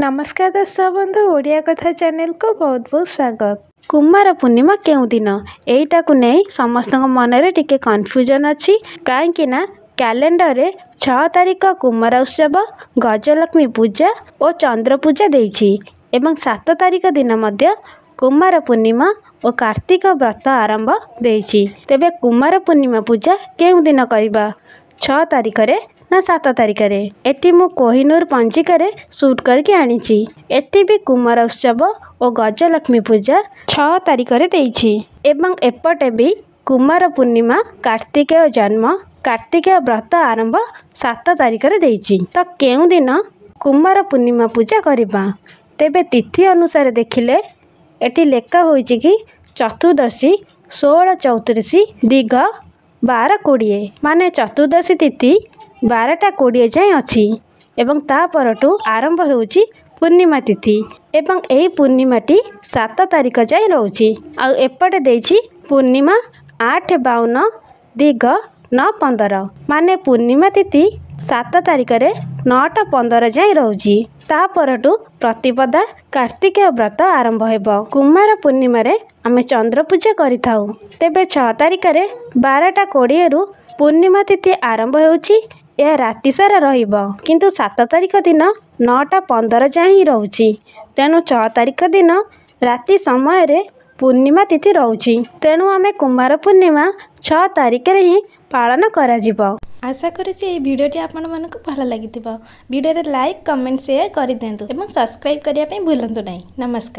नमस्कार दर्शक बंधु ओडिया कथा चैनल को बहुत बहुत स्वागत। कुमार पूर्णिमा केउ दिन एटा को नहीं समस्त मन रे टिके कन्फ्यूजन अच्छी कहीं कैलेंडर रे 6 तारिख कुमार उत्सव गजलक्ष्मी पूजा और चंद्र पूजा देइछि एवं 7 तारिख दिन मध्य कुमार पूर्णिमा और कार्तिक व्रत आरंभ देइछि। तेबे कुमार पूर्णिमा पूजा केउ दिन करबा 6 तारिख रे ना 7 तारिख रे एटी मु कोहिनूर पंजिका रे शूट करके आनीछि। एटी भी कुमार उत्सव और गजलक्ष्मी पूजा 6 तारिख रे देइछि एवं एपटे भी कुमार पूर्णिमा कार्तिक जन्म कार्तिक व्रत आरंभ 7 तारिख रे देइछि। तो केउ दिन कुमार पूर्णिमा पूजा करबा तेबे तिथि अनुसार देखिले एटी लेखा होइछि कि चतुर्दशी 16 34 दिग 12 20 माने चतुर्दशी तिथि 12टा 20 जाए अच्छी एवं ता परटू आरंभ होउछि पूर्णिमा तिथि एवं एही पूर्णिमाटी 7 तारिख जाए रहउछि। आ एपटे देइछि पूर्णिमा 8 52 दिग 9 15 माने पूर्णिमा तिथि 7 तारिख रे 9टा 15 जाए रहउछि। ता परटू प्रतिपदा कार्तिक व्रत आरंभ हेबो। कुमार पूर्णिमा रे आमे चंद्र पूजा करिथाउ। तेबे 6 तारिख रे 12टा 20 रु पूर्णिमा तिथि आरंभ होउछि। यह राति सारा रहिबो किंतु 7 तारिख दिन 9टा 15 जाए ही रहउछि। तेणु 6 तारिख दिन राति समय रे पूर्णिमा तिथि रहउछि। तेणु आमे कुमार पूर्णिमा 6 तारिख रे ही पालन करा जिवो। आशा करी जे भिडियोटी आपण मानक भल लागिथिबो। भिडियो रे लाइक कमेंट शेयर करि देंतु एवं सब्सक्राइब करिया पे भूलंतु नहीं। नमस्कार।